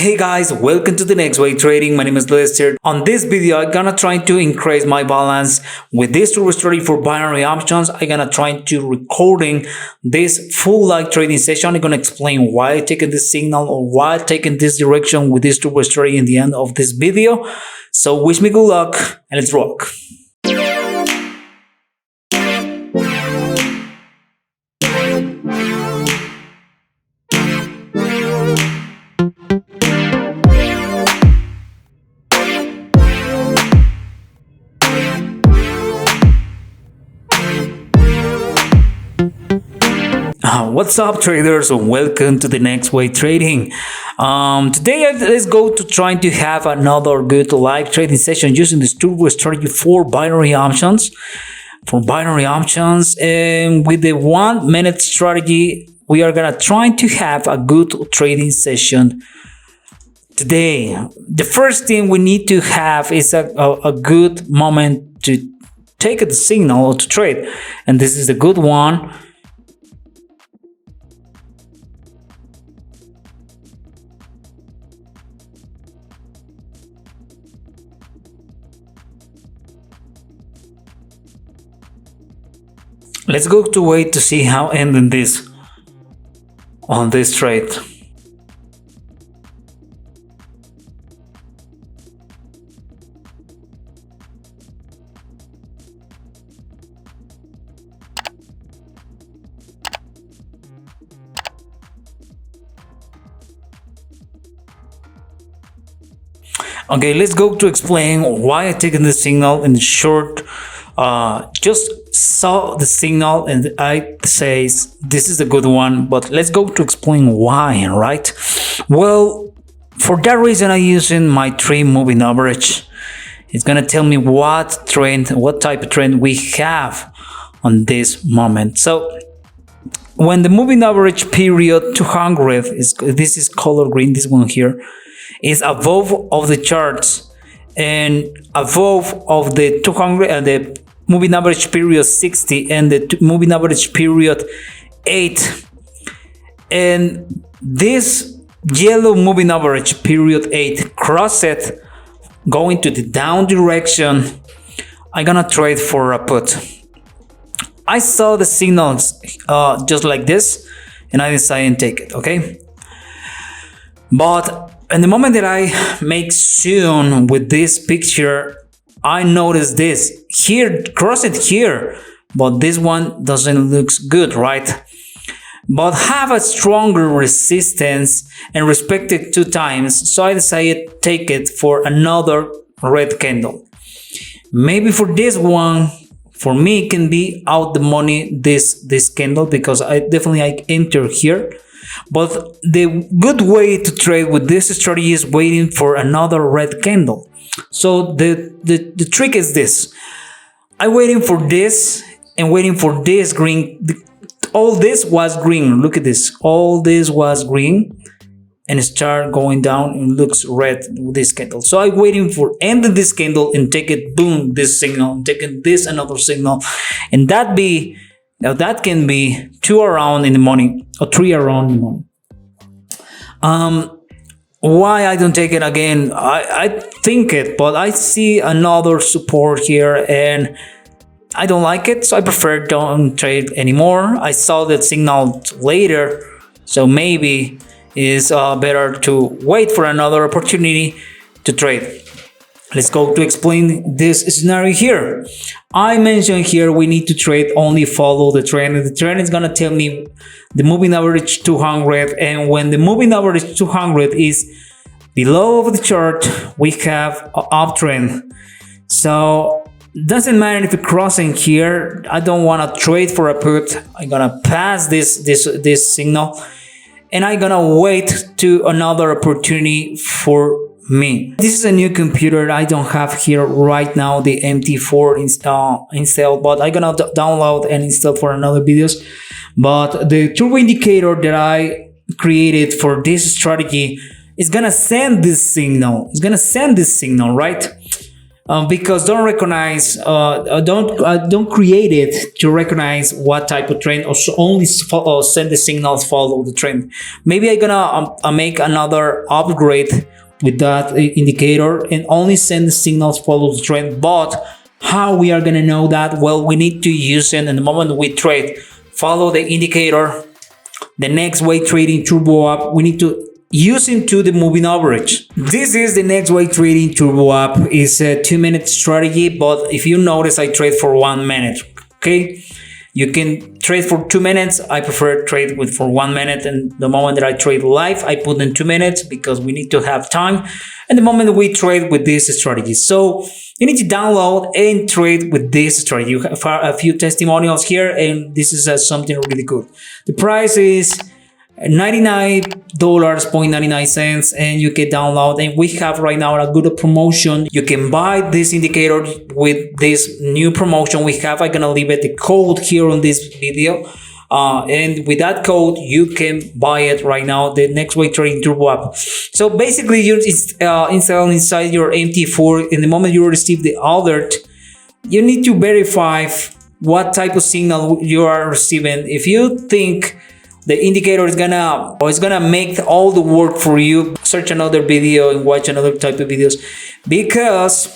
Hey guys, welcome to the Next Way Trading. My name is Lester. On this video, I'm gonna try to increase my balance with this turbo strategy for binary options. I'm gonna try to recording this full live trading session. I'm gonna explain why I taken this signal or why I taken this direction with this turbo strategy in the end of this video. So wish me good luck and let's rock. What's up, traders? Welcome to the Next Way Trading. Today let's go to trying to have another good live trading session using this turbo strategy for binary options. And with the 1 minute strategy, we are gonna try to have a good trading session today. The first thing we need to have is a good moment to take the signal or to trade, and this is a good one. Let's go to wait to see how ending this on this trade. Okay, let's go to explain why I taken this signal in short. Just saw the signal and I says this is a good one, but let's go to explain why, right? Well, for that reason I using my 3 moving average. It's gonna tell me what trend, what type of trend we have on this moment. So when the moving average period 200 this is color green, this one here is above of the charts and above of the 200 and the moving average period 60 and the moving average period 8, and this yellow moving average period 8 cross it going to the down direction, I'm gonna trade for a put. I saw the signals just like this and I decided to take it, okay? But in the moment that I make zoom with this picture, I noticed this here, cross it here, but this one doesn't look good, right? But have a stronger resistance and respect it 2 times, so I decided to take it for another red candle. Maybe for this one, for me, it can be out the money this candle because I enter here. But the good way to trade with this strategy is waiting for another red candle. So the trick is this: I waiting for this and waiting for this green. All this was green. Look at this. All this was green, and start going down and looks red with this candle. So I waiting for ending this candle and take it. Boom! This signal, taking this another signal, and that can be 2 around in the morning or 3 around in the morning. Why I don't take it again? I think it, but I see another support here and I don't like it, so I prefer don't trade anymore. I saw that signal later, so maybe it's better to wait for another opportunity to trade. Let's go to explain this scenario here. I mentioned here we need to trade only follow the trend. The trend is gonna tell me the moving average 200, and when the moving average 200 is below of the chart, we have an uptrend. So doesn't matter if it's crossing here. I don't want to trade for a put. I'm gonna pass this signal, and I'm gonna wait to another opportunity for me. This is a new computer. I don't have here right now the MT4 installed, but I'm gonna download and install for another videos. But the turbo indicator that I created for this strategy is gonna send this signal. It's gonna send this signal, right? because don't create it to recognize what type of trend, or so only send the signals follow the trend. Maybe I'm gonna make another upgrade with that indicator and only send the signals follow the trend. But how we are gonna know that? Well, we need to use it in the moment we trade. Follow the indicator, the next way trading turbo up. We need to use into the moving average. This is the next way trading turbo up. Is a 2-minute strategy, but if you notice, I trade for 1 minute. Okay, you can trade for 2 minutes. I prefer trade with for 1 minute, and the moment that I trade live, I put in 2 minutes because we need to have time. And the moment we trade with this strategy, so you need to download and trade with this strategy. You have a few testimonials here, and this is something really good. The price is $99.99, and you can download, and we have right now a good promotion. You can buy this indicator with this new promotion we have. I'm gonna leave it the code here on this video, and with that code you can buy it right now, the next way trading turbo up. So basically you install inside your MT4. In the moment you receive the alert, you need to verify what type of signal you are receiving. If you think the indicator is gonna make all the work for you, search another video and watch another type of videos, because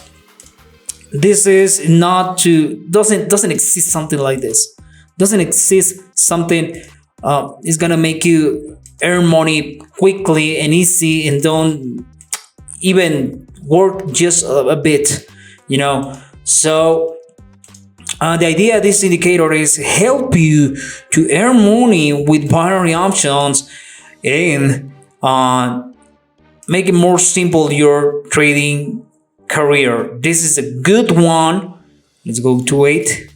this is not doesn't exist something like this. Doesn't exist something is gonna make you earn money quickly and easy, and don't even work just a bit, you know. So the idea of this indicator is help you to earn money with binary options and make it more simple your trading career. This is a good one. Let's go to it.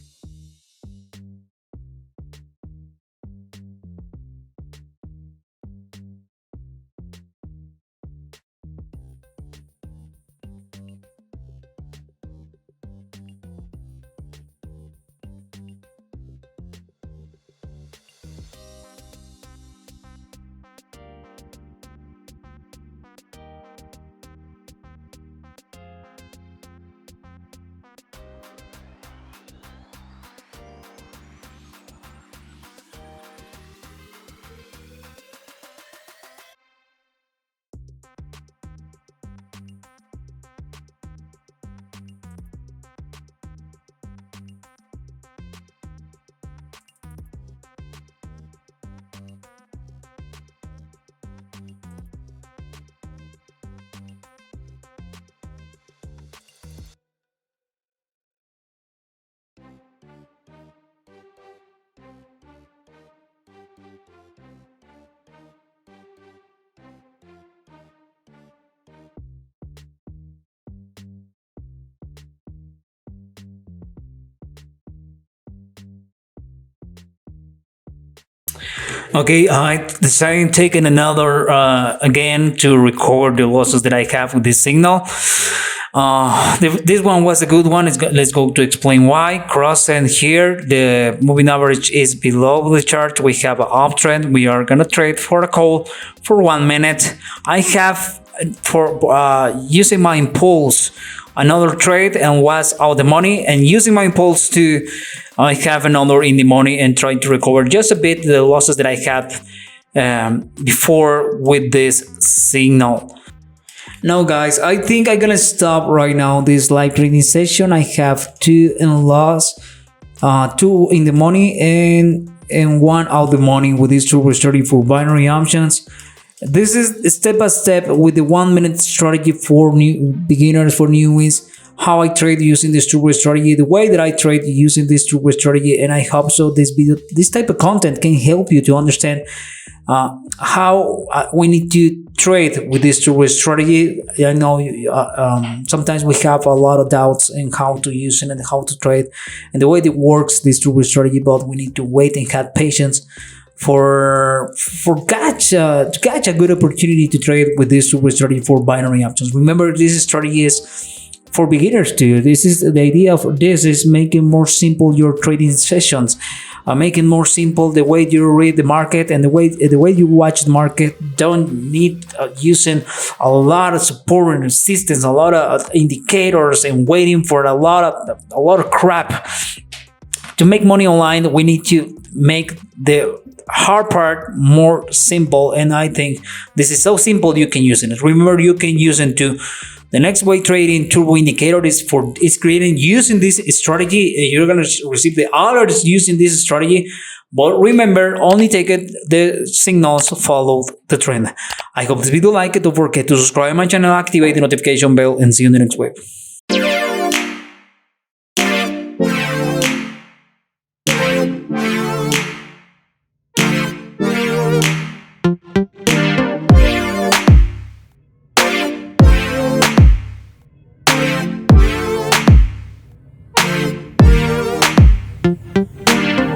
Okay, I decided taking another again to record the losses that I have with this signal. This one was a good one. Let's go to explain why. Cross and here the moving average is below the chart. We have an uptrend. We are gonna trade for a call for 1 minute. I have for using my impulse another trade and was out the money, and using my impulse to I have another in the money and trying to recover just a bit the losses that I had before with this signal. Now guys, I think I'm gonna stop right now this live trading session. I have 2 in loss, 2 in the money and 1 out the money with this turbo strategy for binary options. This is step by step with the 1 minute strategy for new beginners, for newbies, how I trade using this turbo strategy, the way that I trade using this turbo strategy. And I hope so this video, this type of content can help you to understand how we need to trade with this turbo strategy. I know sometimes we have a lot of doubts in how to use it and how to trade and the way it works, this turbo strategy, but we need to wait and have patience to catch a good opportunity to trade with this turbo strategy for binary options. Remember, this strategy is for beginners too. This is the idea of this is making more simple your trading sessions, making more simple the way you read the market and the way you watch the market. Don't need using a lot of support and resistance, a lot of indicators, and waiting for a lot of crap. To make money online, we need to make the hard part more simple, and I think this is so simple you can use it. Remember, you can use it to the next way trading turbo indicator is creating using this strategy. You're gonna receive the alerts using this strategy, but remember, only take it the signals, follow the trend. I hope this video like it. Don't forget to subscribe my channel, activate the notification bell, and see you in the next wave.